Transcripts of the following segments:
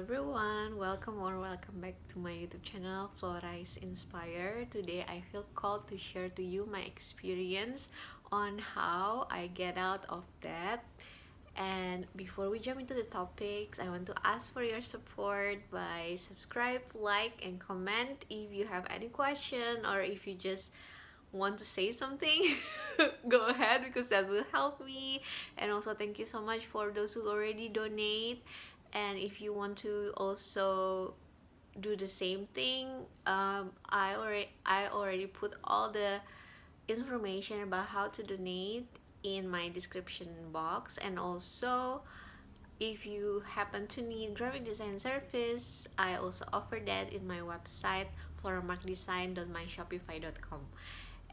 everyone, welcome or welcome back to my YouTube channel Florize Inspire. Today I feel called to share to you my experience on how I get out of debt. And before we jump into the topics, I want to ask for your support by subscribe, like, and comment if you have any question or if you just want to say something. Go ahead because that will help me. And also thank you so much for those who already donate. And if you want to also do the same thing, I already put all the information about how to donate in my description box. And also if you happen to need graphic design service, I also offer that in my website floramarkdesign.myshopify.com.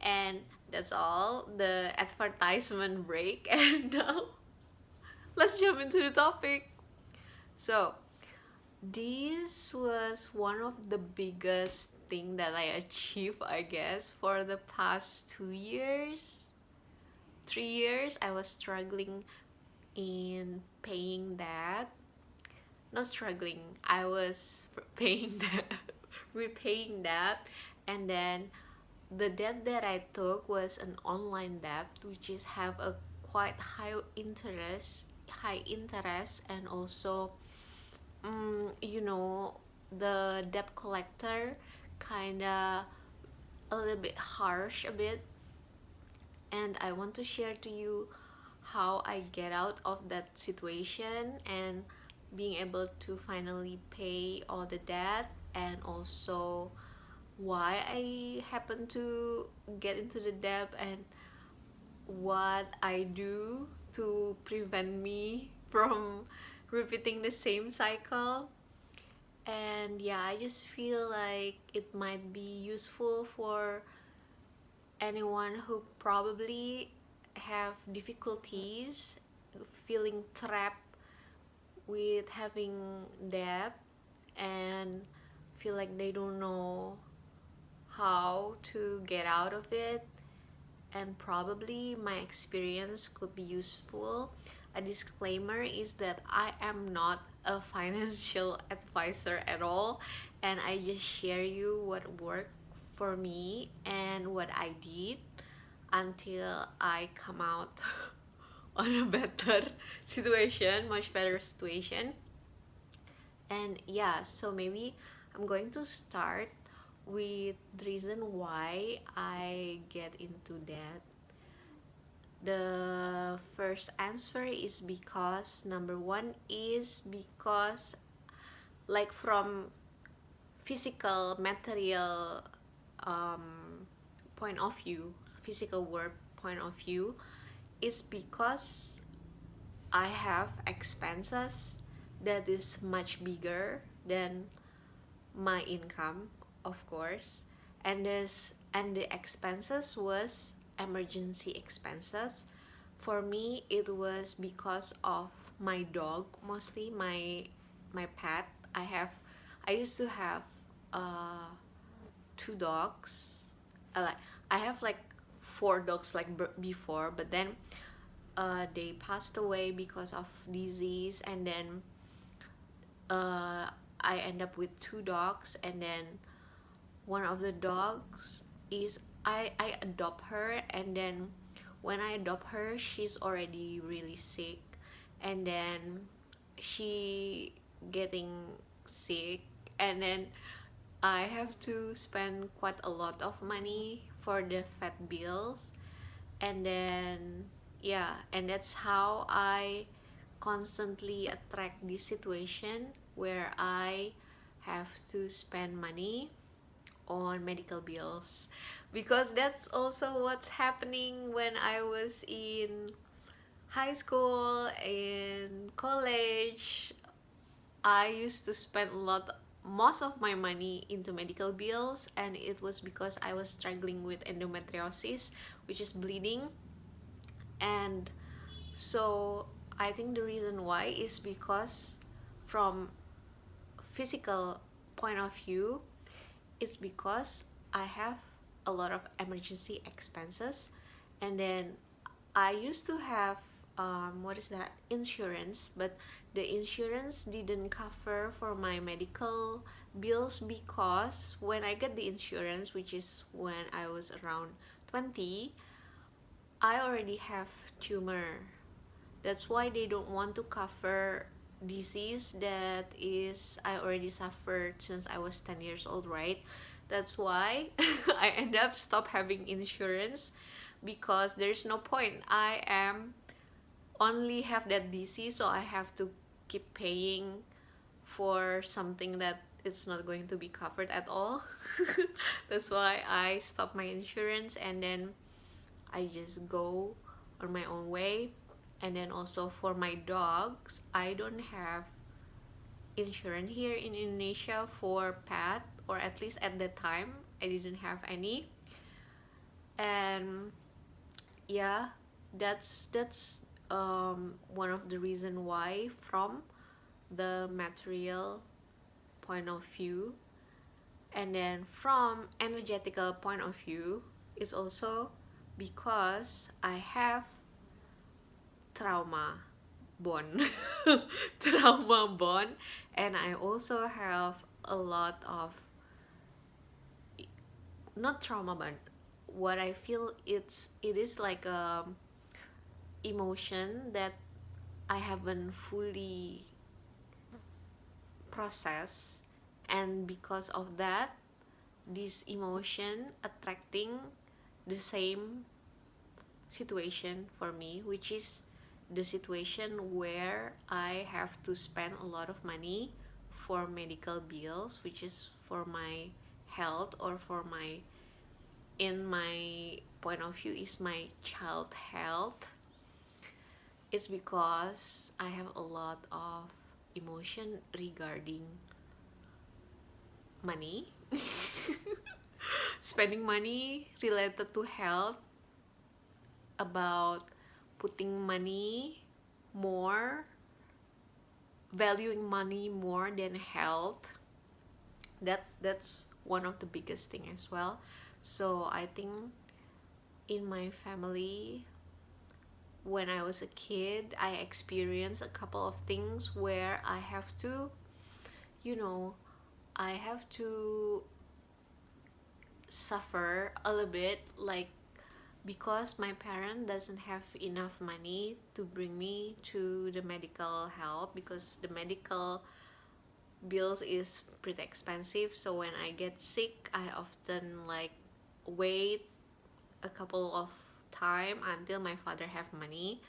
And that's all the advertisement break. And now let's jump into the topic. So this was one of the biggest thing that I achieved, I guess, for the past 2 years, 3 years. I was struggling in paying that. Not struggling, I was paying that, repaying that. And then the debt that I took was an online debt, which is have a quite high interest, and also the debt collector kinda a little bit harsh a bit. And I want to share to you how I get out of that situation and being able to finally pay all the debt, and also why I happen to get into the debt and what I do to prevent me from repeating the same cycle. And yeah, I just feel like it might be useful for anyone who probably have difficulties feeling trapped with having debt and feel like they don't know how to get out of it. And probably my experience could be useful. A disclaimer is that I am not a financial advisor at all, and I just share you what worked for me and what I did until I come out on a better situation, much better situation. And yeah, so maybe I'm going to start with the reason why I get into debt. The first answer is because number one is because, like, from physical material point of view, physical world point of view, is because I have expenses that is much bigger than my income, of course. And the expenses was emergency expenses. For me, it was because of my dog, mostly my pet. I used to have two dogs. Like, I have like four dogs like before, but then they passed away because of disease. And then I end up with two dogs. And then one of the dogs is I adopt her. And then when I adopt her, she's already really sick. And then she getting sick, and then I have to spend quite a lot of money for the vet bills. And then yeah, and that's how I constantly attract this situation where I have to spend money on medical bills, because that's also what's happening when I was in high school and college. I used to spend most of my money into medical bills, and it was because I was struggling with endometriosis, which is bleeding. And so I think the reason why is because from physical point of view, it's because I have a lot of emergency expenses. And then I used to have what is that, insurance, but the insurance didn't cover for my medical bills, because when I get the insurance, which is when I was around 20, I already have tumor. That's why they don't want to cover disease that is I already suffered since I was 10 years old, right? That's why I end up stop having insurance, because there's no point. I am only have that disease, so I have to keep paying for something that it's not going to be covered at all. That's why I stopped my insurance, and then I just go on my own way. And then also for my dogs, I don't have insurance here in Indonesia for pet, or at least at that time I didn't have any. And yeah, that's one of the reason why, from the material point of view. And then from energetical point of view is also because I have trauma bond. Trauma bond. And I also have a lot of, not trauma, but what I feel, it is like a emotion that I haven't fully processed, and because of that, this emotion attracting the same situation for me, which is the situation where I have to spend a lot of money for medical bills, which is for my health, or for my, in my point of view, is my child health. It's because I have a lot of emotion regarding money. Spending money related to health, about putting money more, valuing money more than health. That's one of the biggest thing as well. So I think in my family, when I was a kid, I experienced a couple of things where I have to, I have to suffer a little bit, like, because my parent doesn't have enough money to bring me to the medical help, because the medical bills is pretty expensive. So when I get sick, I often like wait a couple of time until my father have money.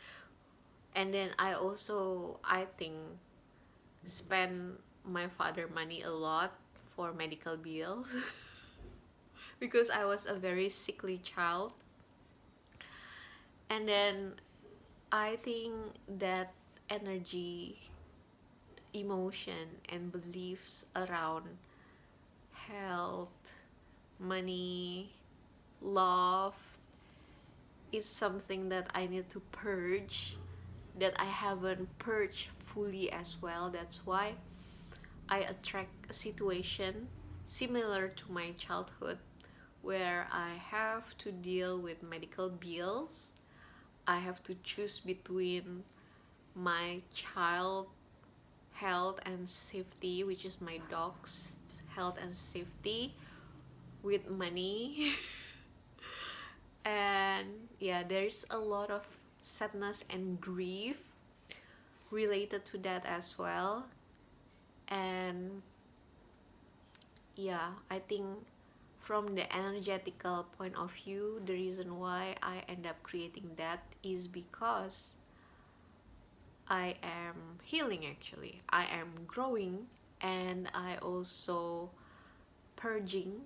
And then I also, I think, spend my father money a lot for medical bills. Because I was a very sickly child. And then I think that energy, emotion, and beliefs around health, money, love is something that I need to purge, that I haven't purged fully as well. That's why I attract a situation similar to my childhood, where I have to deal with medical bills. I have to choose between my child health and safety, which is my dog's health and safety, with money. And yeah, there's a lot of sadness and grief related to that as well. And yeah, I think from the energetical point of view, the reason why I end up creating that is because I am healing, actually. I am growing, and I also purging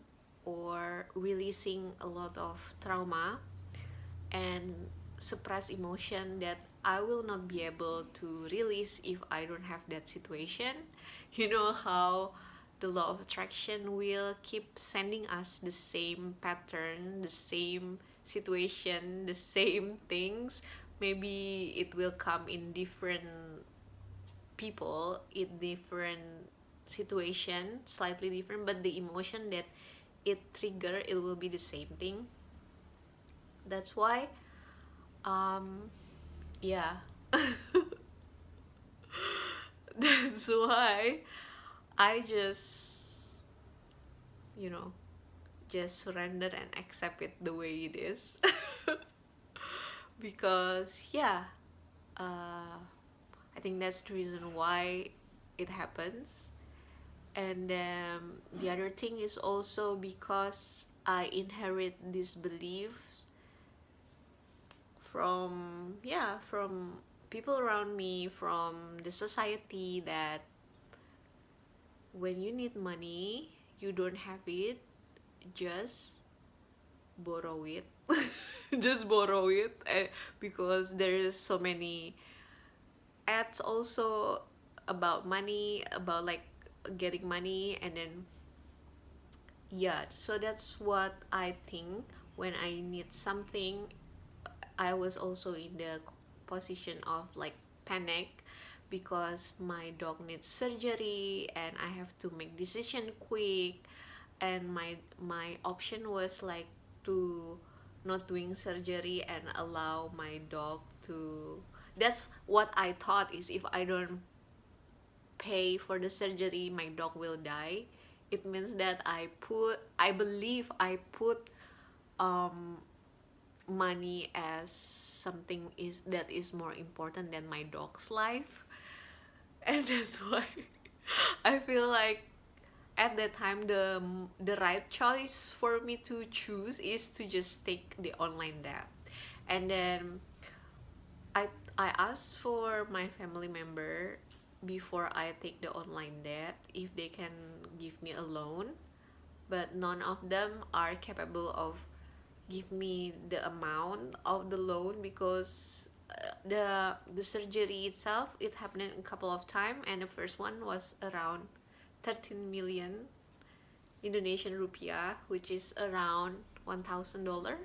or releasing a lot of trauma and suppressed emotion that I will not be able to release if I don't have that situation. You know how the law of attraction will keep sending us the same pattern, the same situation, the same things. Maybe it will come in different people, in different situation, slightly different, but the emotion that it trigger, it will be the same thing. That's why yeah, That's why I just, you know, just surrender and accept it the way it is. Because, yeah, uh, I think that's the reason why it happens. And the other thing is also because I inherit this belief from, yeah, from people around me, from the society, that when you need money, you don't have it, just borrow it. Just borrow it, because there's so many ads also about money, about like getting money. And then, yeah, so that's what I think. When I need something, I was also in the position of like panic, because my dog needs surgery and I have to make decision quick. And my option was like to not doing surgery and allow my dog to, that's what I thought, is if I don't pay for the surgery, my dog will die. It means that I believe I put um money as something is that is more important than my dog's life. And that's why I feel like at that time the right choice for me to choose is to just take the online debt. And then i I asked for my family member before I take the online debt if they can give me a loan, but none of them are capable of give me the amount of the loan, because the surgery itself, it happened a couple of times, and the first one was around 13 million Indonesian rupiah, which is around $1,000.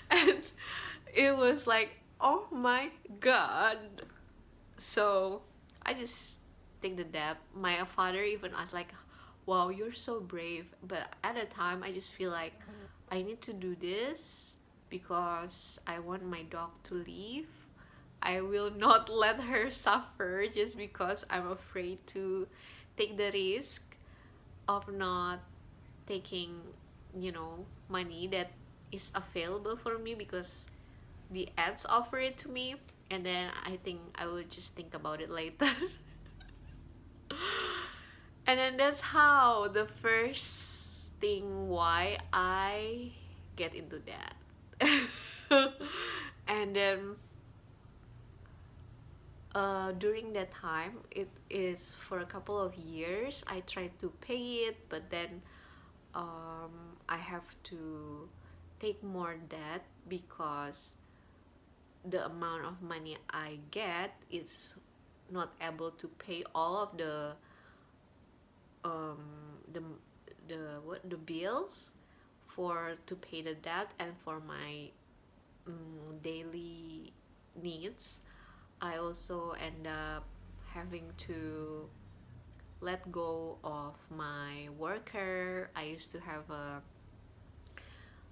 And it was like, oh my god. So I just take the debt. My father even asked like, wow, you're so brave. But at the time I just feel like I need to do this because I want my dog to live. I will not let her suffer just because I'm afraid to take the risk of not taking, money that is available for me, because the ads offer it to me. And then I think I will just think about it later. And then that's how the first thing why I get into that. And then during that time, it is for a couple of years I tried to pay it, but then I have to take more debt, because the amount of money I get is not able to pay all of um, the the bills for to pay the debt and for my daily needs. I also end up having to let go of my worker. I used to have a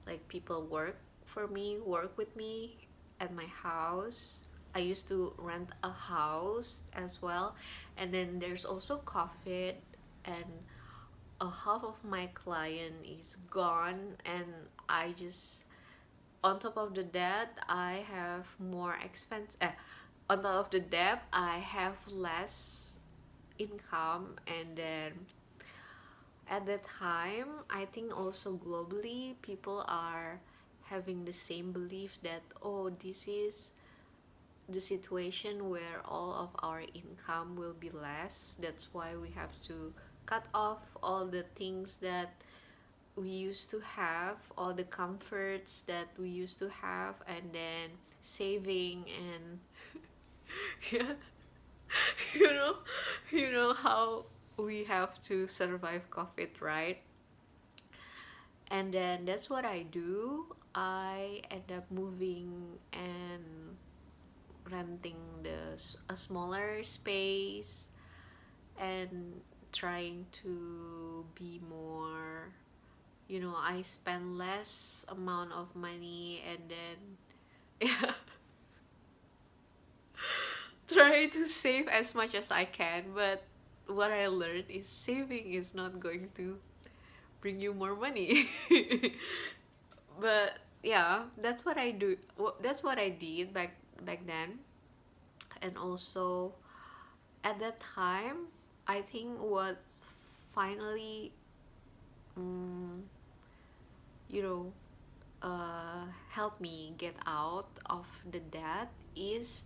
like people work with me at my house. I used to rent a house as well. And then there's also COVID, and a half of my client is gone. And I just, on top of the debt, I have more expense. On top of the debt, I have less income. And then at that time, I think also globally people are having the same belief that, oh, this is the situation where all of our income will be less. That's why we have to cut off all the things that we used to have, all the comforts that we used to have, and then saving. And yeah, you know how we have to survive COVID, right? And then that's what I do. I end up moving and renting a smaller space, and trying to be more, I spend less amount of money. And then yeah, try to save as much as I can, but what I learned is saving is not going to bring you more money. But yeah, that's what I do. That's what I did back then. And also at that time, I think what finally, um, you know, helped me get out of the debt is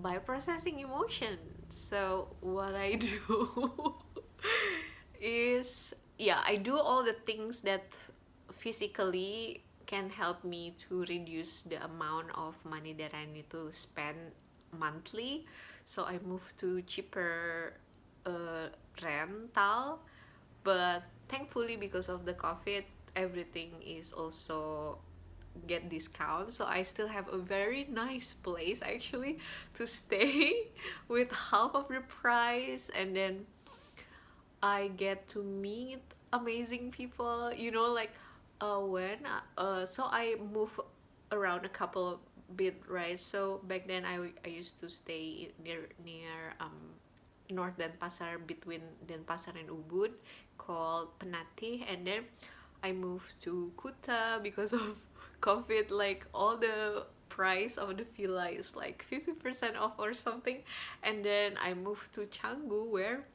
by processing emotion. So what I do is, yeah, I do all the things that physically can help me to reduce the amount of money that I need to spend monthly. So I moved to cheaper uh, rental, but thankfully because of the COVID, everything is also get discount, so I still have a very nice place actually to stay with half of the price. And then I get to meet amazing people, like when so I move around a couple of bit, right? So back then I used to stay near North Denpasar, between Denpasar and Ubud, called Penati. And then I moved to Kuta because of COVID. Like all the price of the villa is like 50% off or something. And then I moved to Canggu, where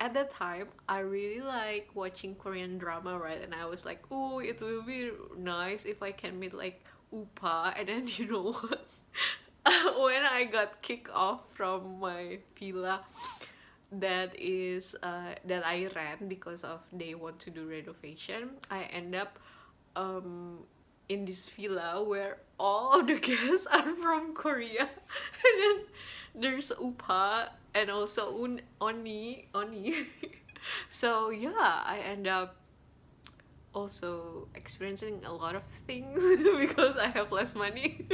at that time I really like watching Korean drama, right? And I was like, oh, it will be nice if I can meet like Upa. And then you know what? When I got kicked off from my villa, that I rent because of they want to do renovation, I end up um in this villa where all of the guests are from Korea. And then there's Upa and also Oni. So yeah, I end up also experiencing a lot of things because I have less money.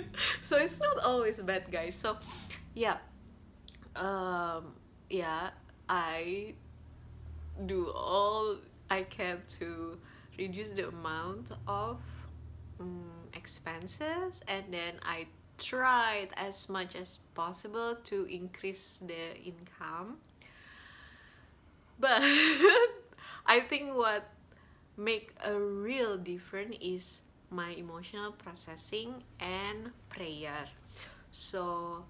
So it's not always bad, guys. So yeah, um yeah, I do all I can to reduce the amount of expenses, and then I tried as much as possible to increase the income. But I think what make a real difference is my emotional processing and prayer. So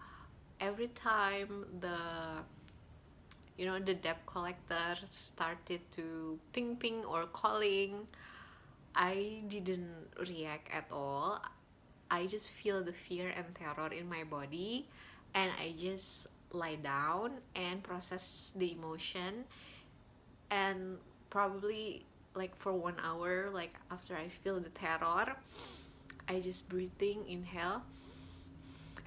every time the debt collector started to ping ping or calling, I didn't react at all. I just feel the fear and terror in my body, and I just lie down and process the emotion. And probably like for 1 hour, like after I feel the terror, I just breathing, inhale,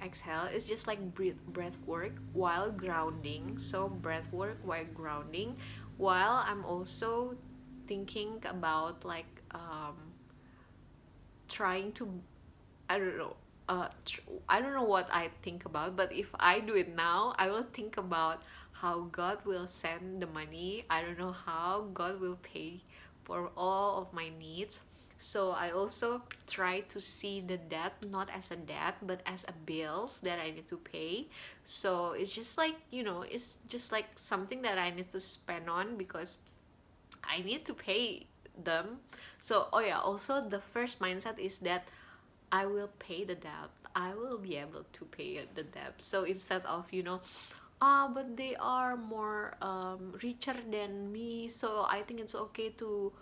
exhale. It's just like breath work while grounding. So breath work while grounding, while I'm also thinking about like trying to, I don't know, I don't know what I think about, but if I do it now, I will think about how God will send the money. I don't know how God will pay for all of my needs. So I also try to see the debt not as a debt, but as a bills that I need to pay. So it's just like, it's just like something that I need to spend on because I need to pay them. So, oh yeah, also the first mindset is that I will pay the debt. I will be able to pay the debt. So instead of, but they are more richer than me, so I think it's okay to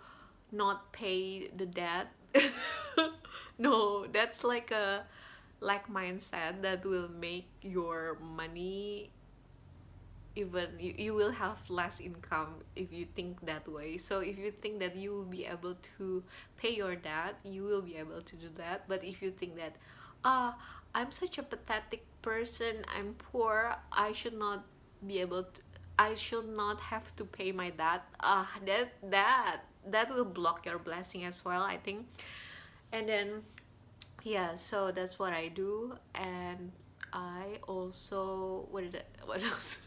not pay the debt. No, that's like a mindset that will make your money, even you will have less income if you think that way. So if you think that you will be able to pay your debt, you will be able to do that. But if you think that ah I'm such a pathetic person, I'm poor, be able to I should not have to pay my debt, that will block your blessing as well, I think. And then yeah, so that's what I do. And I also, what else?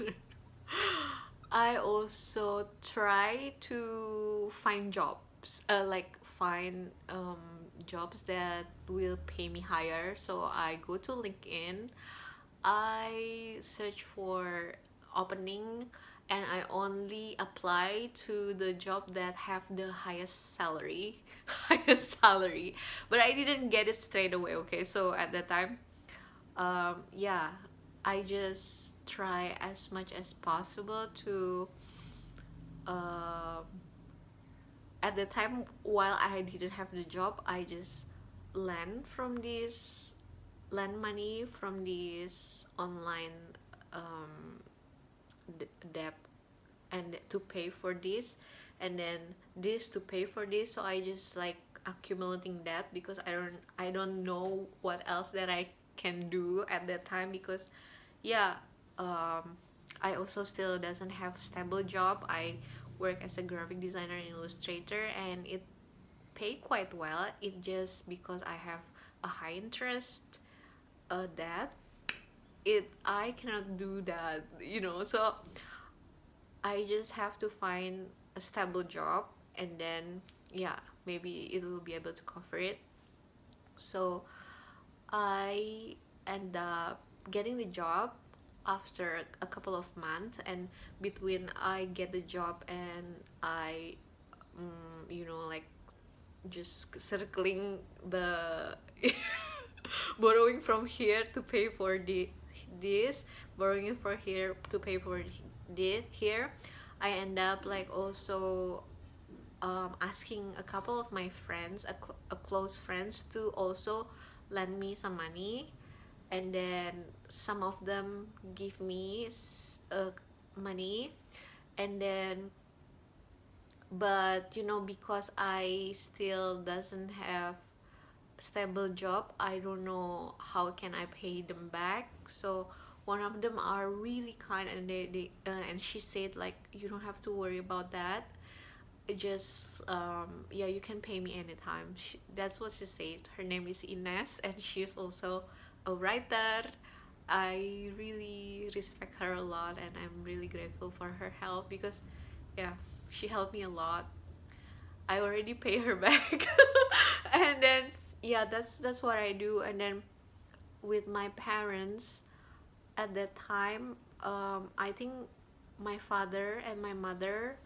I also try to find jobs, like find jobs that will pay me higher. So I go to LinkedIn, I search for opening, and I only apply to the job that have the highest salary, highest salary. But I didn't get it straight away. Okay, so at that time, yeah, I just try as much as possible to um at the time, while I didn't have the job, I just lend from this lend money from this online um, debt, and to pay for this, and then this to pay for this. So I just like accumulating debt because I don't know what else that I can do at that time, because yeah, um, I also still doesn't have stable job. I work as a graphic designer and illustrator, and it pay quite well. It just because I have a high interest that it I cannot do that, so I just have to find a stable job, and then yeah, maybe it will be able to cover it. So I end up getting the job after a couple of months, and between I get the job and I like just circling the borrowing from here to pay for this, borrowing for here to pay for the here, I end up like also asking a couple of my friends, a close friends, to also lend me some money, and then some of them give me money, and then but because I still doesn't have stable job, I don't know how can I pay them back. So one of them are really kind, and they and she said like, you don't have to worry about that. It just yeah, you can pay me anytime. That's what she said. Her name is Ines, and she's also a writer. I really respect her a lot, and I'm really grateful for her help, because yeah, she helped me a lot. I already pay her back. And then yeah, that's what I do. And then with my parents at that time, I think my father and my mother,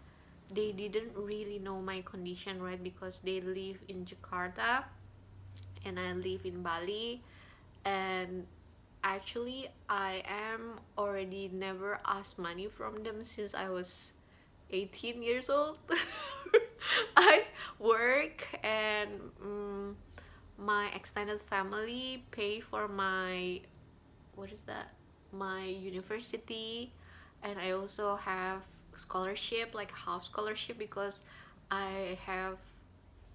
they didn't really know my condition, right? Because they live in Jakarta and I live in Bali. And actually, I am already never asked money from them since I was 18 years old. I work, and my extended family pay for my, what is that, my university. And I also have scholarship, like half scholarship, because I have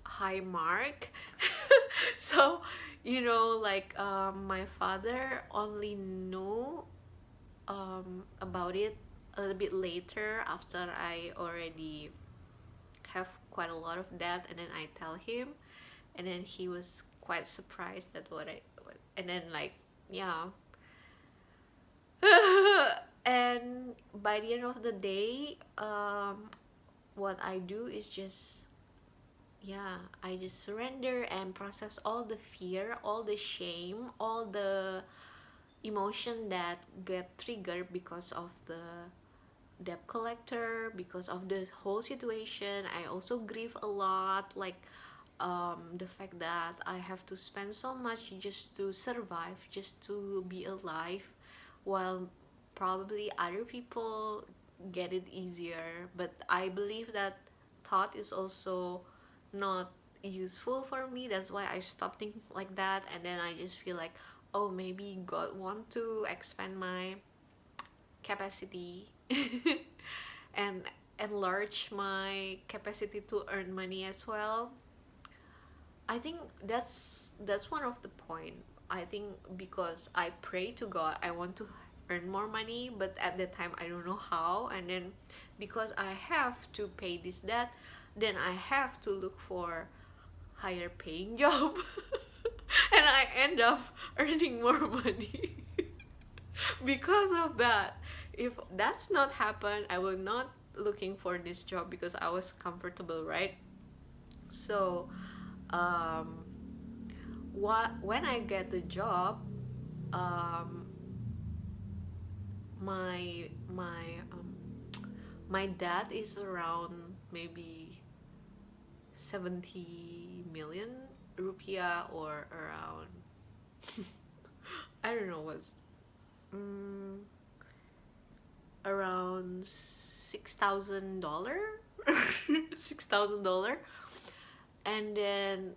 high mark. So like my father only knew about it a little bit later, after I already have quite a lot of debt, and then I tell him, and then he was quite surprised at and then like yeah. And by the end of the day, what I do is just, yeah, I just surrender and process all the fear, all the shame, all the emotion that get triggered because of the debt collector, because of the whole situation. I also grieve a lot, like the fact that I have to spend so much just to survive, just to be alive, while probably other people get it easier. But I believe that thought is also not useful for me. That's why I stopped thinking like that, and then I just feel like, oh, maybe God want to expand my capacity and enlarge my capacity to earn money as well. I think that's one of the point. I think because I pray to God, I want to earn more money, but at that time I don't know how. And then because I have to pay this debt, then I have to look for higher paying job. And I end up earning more money because of that. If that's not happen, I will not looking for this job, because I was comfortable, right? So when I get the job, um, my dad is around maybe 70 million rupiah, or around I don't know what's mm, around $6,000. $6,000. And then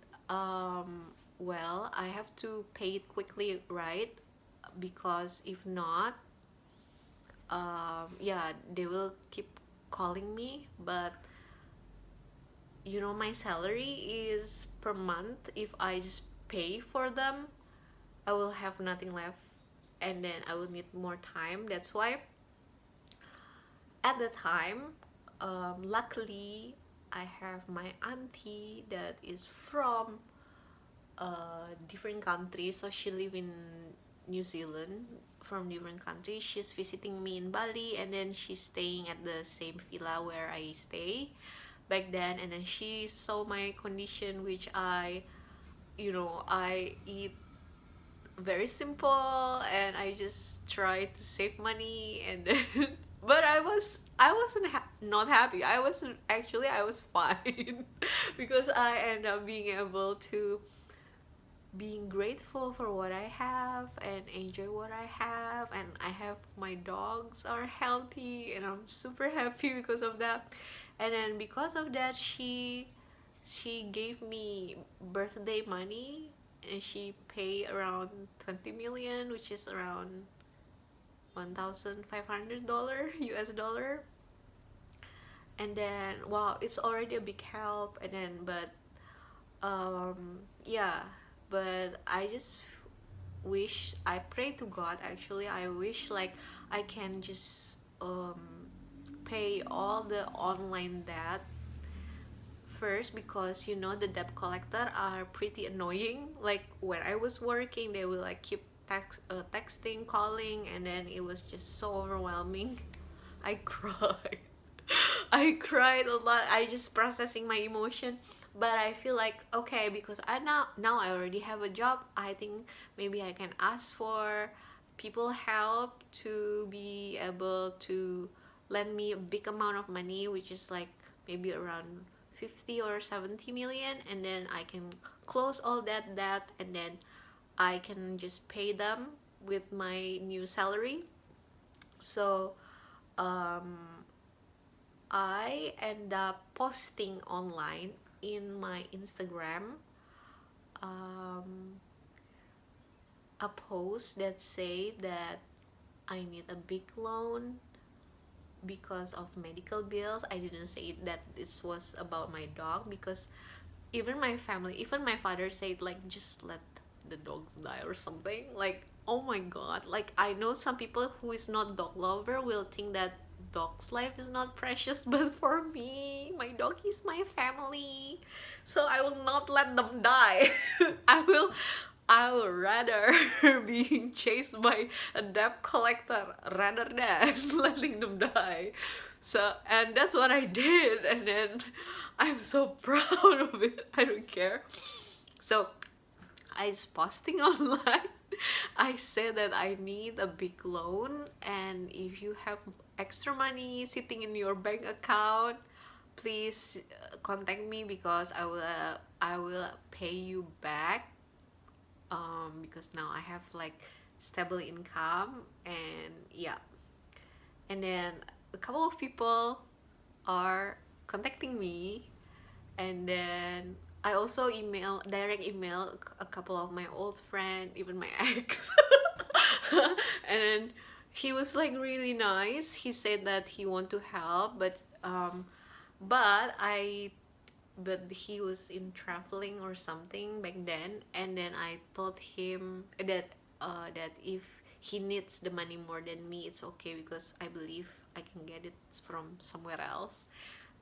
well, I have to pay it quickly, right? Because if not, yeah, they will keep calling me. But my salary is per month. If I just pay for them, I will have nothing left, and then I will need more time. That's why at the time, luckily, I have my auntie that is from a different country. So she live in New Zealand, from different country. She's visiting me in Bali, and then she's staying at the same villa where I stay back then. And then she saw my condition, which I eat very simple, and I just try to save money. And then but I wasn't not happy. I was fine because I end up being able to being grateful for what I have and enjoy what I have. And I have my dogs are healthy, and I'm super happy because of that. And then because of that, she gave me birthday money, and she paid around 20 million, which is around $1,500 US dollar. And then wow, it's already a big help. And then yeah, but I just wish, I pray to God, actually I wish like I can just pay all the online debt first, because the debt collector are pretty annoying. Like when I was working, they will like keep texting, calling, and then it was just so overwhelming. I cried. I cried a lot. I just processing my emotion. But I feel like okay, because now I already have a job. I think maybe I can ask for people help to be able to lend me a big amount of money, which is like maybe around 50 or 70 million, and then I can close all that debt, and then I can just pay them with my new salary. So I end up posting online in my Instagram a post that say that I need a big loan because of medical bills. I didn't say that this was about my dog, because even my family, even my father said like just let the dogs die or something. Like oh my god, like I know some people who is not dog lover will think that dog's life is not precious, but for me, my dog is my family, so I will not let them die. I will rather being chased by a debt collector rather than letting them die. So, and that's what I did, and then I'm so proud of it. I don't care. So I was posting online. I said that I need a big loan, and if you have extra money sitting in your bank account, please contact me, because I will pay you back. Because now I have like stable income, and yeah. And then a couple of people are contacting me, and then I also direct email a couple of my old friend, even my ex. And then he was like really nice. He said that he want to help, but he was in traveling or something back then. And then I told him that if he needs the money more than me, it's okay, because I believe I can get it from somewhere else.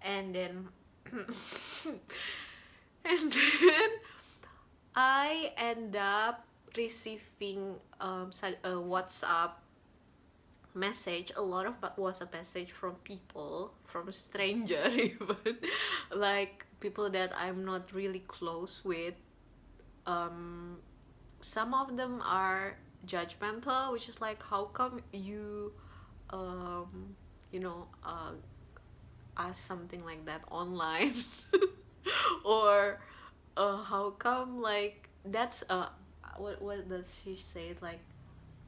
And then and then I end up receiving a WhatsApp message, a lot of WhatsApp message from people, from stranger even, like people that I'm not really close with. Some of them are judgmental, which is like, how come you um you know ask something like that online. Or how come, like, that's what does she say, like,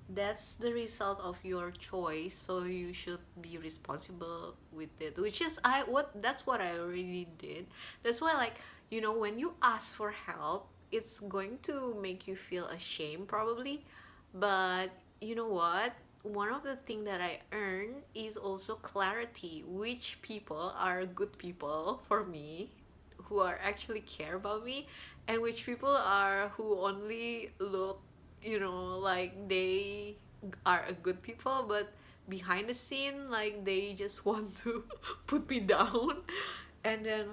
that's the result of your choice, so you should be responsible with it, which is I what that's what I already did. That's why, like, when you ask for help, it's going to make you feel ashamed probably. But you know what, one of the thing that I earn is also clarity, which people are good people for me, who are actually care about me, and which people are who only look, like they are a good people, but behind the scene, like, they just want to put me down. And then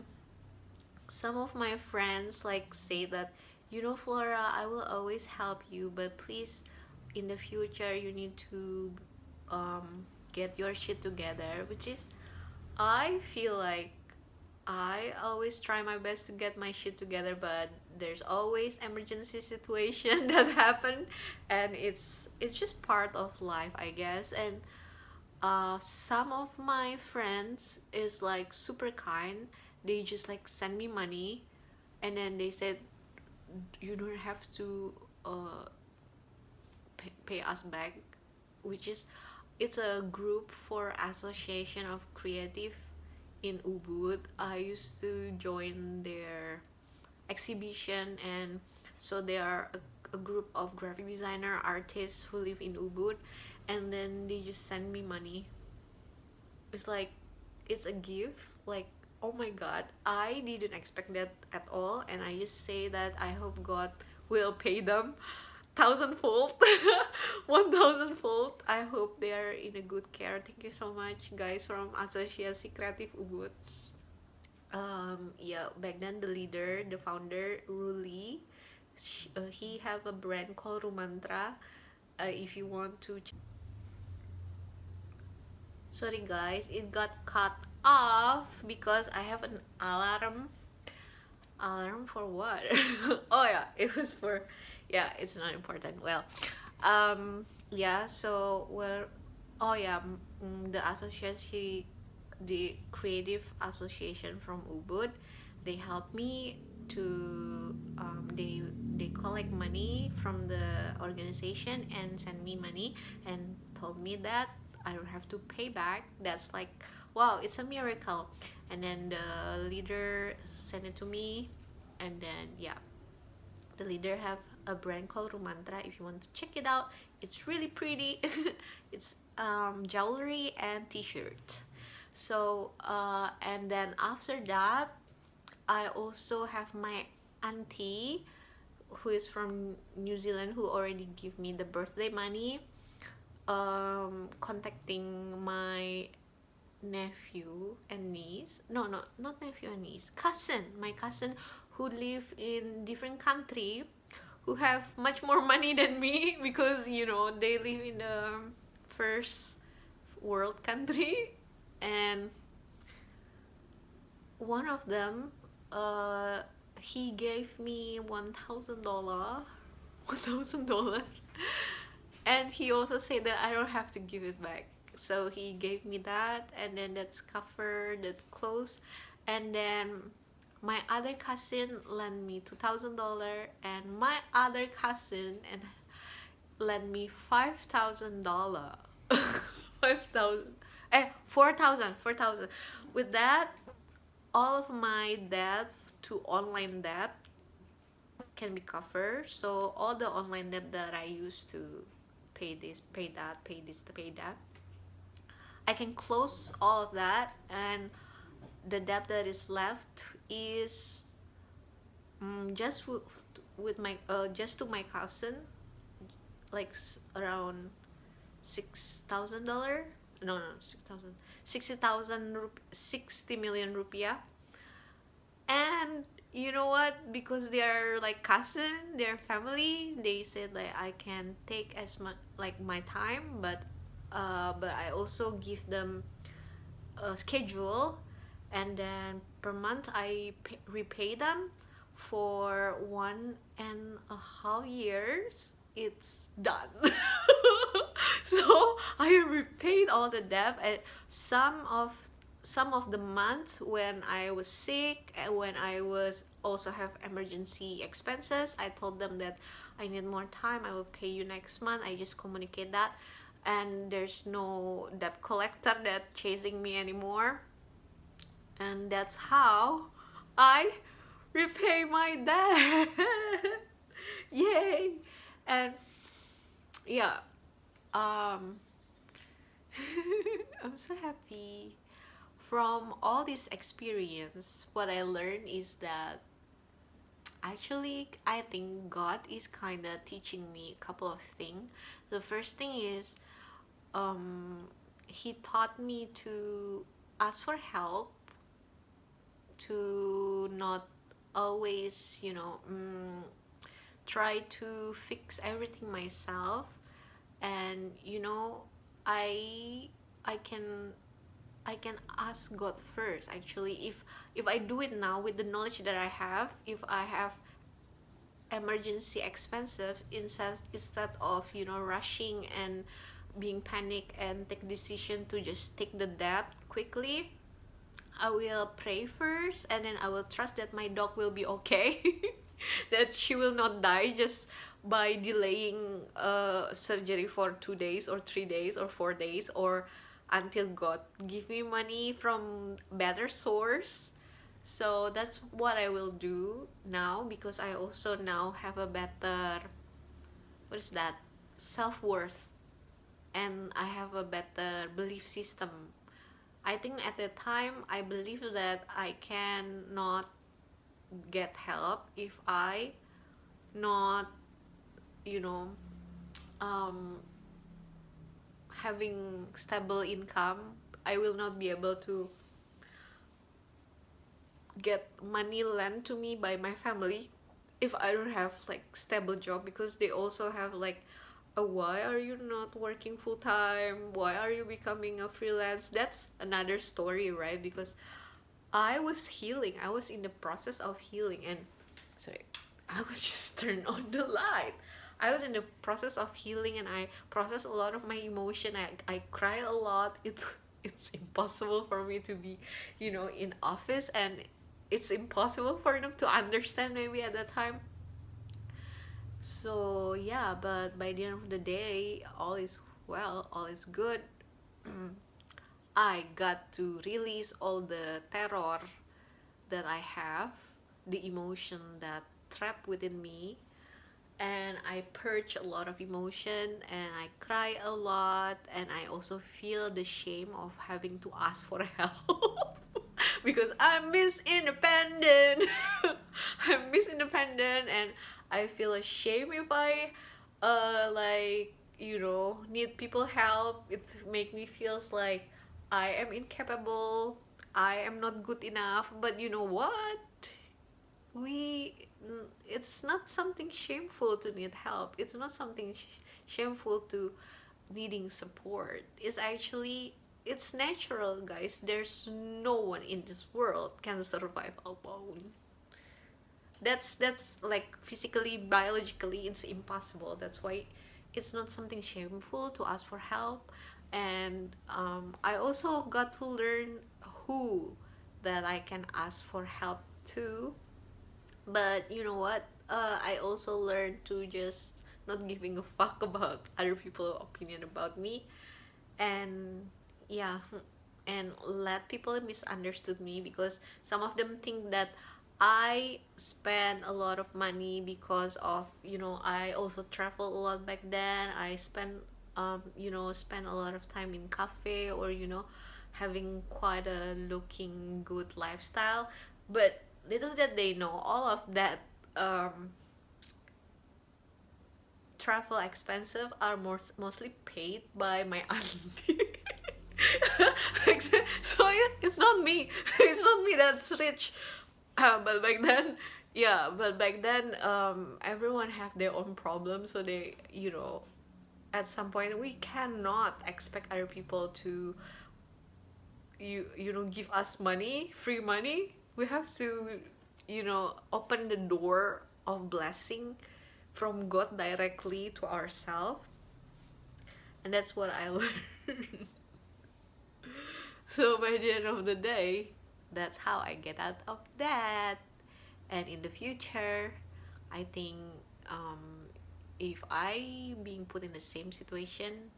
some of my friends like say that, Flora, I will always help you, but please, in the future, you need to get your shit together, which is, I feel like I always try my best to get my shit together, but there's always emergency situation that happen, and it's just part of life, I guess. And some of my friends is like super kind. They just like send me money, and then they said, you don't have to pay us back, which is, it's a group for Association of Creative in Ubud. I used to join their exhibition, and so they are a group of graphic designer artists who live in Ubud, and then they just send me money. It's like, it's a gift, like, oh my god, I didn't expect that at all, and I just say that I hope God will pay them thousandfold. 1000-fold. I hope they are in a good care. Thank you so much, guys, from Asosiasi Kreatif Ubud. Yeah, back then the founder, Ruli, he have a brand called Rumantra. If you want to sorry guys, it got cut off because I have an alarm for what? Oh yeah, it was for, yeah, it's not important. Well, yeah, so, well, oh yeah, the association, the creative association from Ubud, they help me to they collect money from the organization and send me money, and told me that I don't have to pay back. That's like, wow, it's a miracle. And then the leader sent it to me, and then, yeah, the leader have a brand called Rumantra. If you want to check it out, it's really pretty. It's jewelry and t-shirt. So and then after that, I also have my auntie, who is from New Zealand, who already give me the birthday money, contacting my nephew and niece, no, not nephew and niece, cousin, my cousin, who live in different country, who have much more money than me, because they live in the first world country. And one of them, he gave me $1000. $1000. And he also said that I don't have to give it back. So he gave me that, and then that's covered, that close. And then my other cousin lent me $2000, and my other cousin and lent me $5000. 5000 4,000. With that, all of my debt to online debt can be covered. So all the online debt that I used to pay this, pay that, pay this, pay that, I can close all of that, and the debt that is left is just with my just to my cousin, like around $6,000. No, 6,000, 60,000, 60 million rupiah. And you know what? Because they're like cousin, they're family. They said like I can take as much like my time, but I also give them a schedule, and then per month I repay them for 1.5 years. It's done. So I repaid all the debt, and some of the months when I was sick and when I was also have emergency expenses, I told them that I need more time, I will pay you next month. I just communicate that, and there's no debt collector that chasing me anymore. And that's how I repay my debt. Yay. And yeah, um I'm so happy. From all this experience, what I learned is that actually I think God is kind of teaching me a couple of things. The first thing is, he taught me to ask for help, to not always, try to fix everything myself. And I I can I can ask God first. Actually, if I do it now with the knowledge that I have, if I have emergency expensive, instead of rushing and being panic and take decision to just take the debt quickly, I will pray first, and then I will trust that my dog will be okay. That she will not die just by delaying surgery for 2 days or 3 days or 4 days, or until God give me money from better source. So that's what I will do now, because I also now have a better, what is that, self-worth, and I have a better belief system. I think at the time I believe that I cannot get help if I not, you know, um, having stable income. I will not be able to get money lent to me by my family if I don't have like stable job, because they also have like, why are you not working full time? Why are you becoming a freelance? That's another story, right? Because I was healing. I was in the process of healing, and sorry, I was just turned on the light. I was in the process of healing, and I process a lot of my emotion. I cry a lot. It's impossible for me to be, in office, and it's impossible for them to understand maybe at that time. So yeah, but by the end of the day, all is well, all is good. I got to release all the terror that I have, the emotion that trapped within me, and I purge a lot of emotion, and I cry a lot, and I also feel the shame of having to ask for help. Because I'm Miss Independent. I'm Miss Independent, and I feel ashamed if I like, need people help. It make me feels like I am incapable, I am not good enough. But you know what, we it's not something shameful to need help. It's not something shameful to needing support. It's actually, it's natural, guys. There's no one in this world can survive alone. That's like physically, biologically, it's impossible. That's why it's not something shameful to ask for help. And I also got to learn who that I can ask for help to. But you know what, I also learned to just not giving a fuck about other people's opinion about me. And yeah, and let people misunderstood me, because some of them think that I spend a lot of money because of, I also travel a lot back then. I spend a lot of time in cafe, or having quite a looking good lifestyle. But little that they know, all of that travel expensive are mostly paid by my auntie. So yeah, it's not me. It's not me that's rich. But back then, yeah. But back then, everyone have their own problems. So they, at some point, we cannot expect other people to, give us money, free money. We have to, open the door of blessing from God directly to ourselves. And that's what I learned. So by the end of the day, that's how I get out of that. And in the future, I think, um, if I being put in the same situation,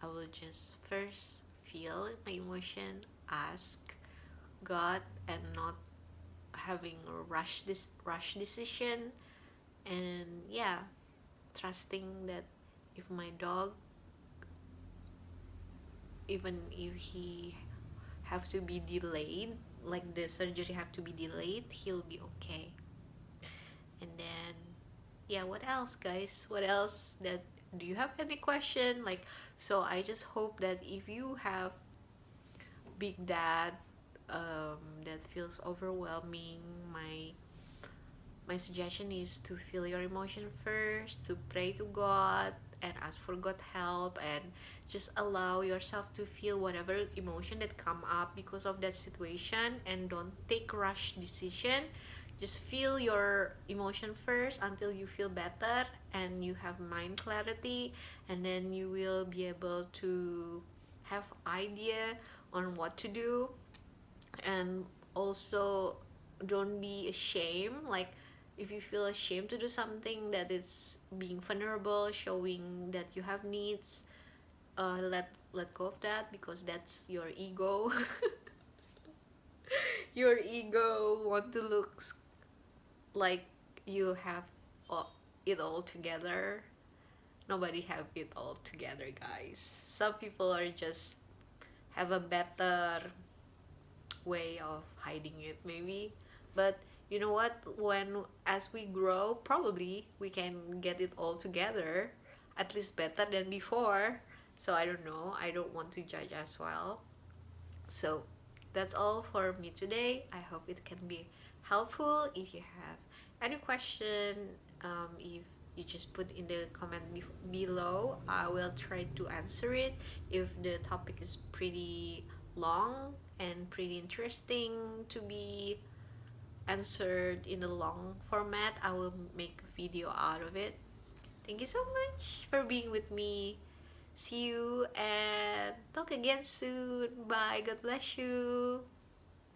I will just first feel my emotion, ask God, and not having a rush decision. And yeah, trusting that if my dog, even if he have to be delayed, like the surgery have to be delayed, he'll be okay. And then, yeah, what else, guys? What else? That do you have any question? Like, so I just hope that if you have big dad, that feels overwhelming, my suggestion is to feel your emotion first, to pray to God and ask for God help, and just allow yourself to feel whatever emotion that come up because of that situation, and don't take rush decision. Just feel your emotion first until you feel better and you have mind clarity, and then you will be able to have idea on what to do. And also, don't be ashamed, like if you feel ashamed to do something that is being vulnerable, showing that you have needs, let go of that, because that's your ego. Your ego want to look like you have it all together. Nobody have it all together, guys. Some people are just have a better way of hiding it, maybe. But you know what, when as we grow, probably we can get it all together, at least better than before. So I don't know, I don't want to judge as well. So that's all for me today. I hope it can be helpful. If you have any question, if you just put in the comment below, I will try to answer it. If the topic is pretty long and pretty interesting to be answered in a long format, I will make a video out of it. Thank you so much for being with me. See you and talk again soon. Bye. God bless you.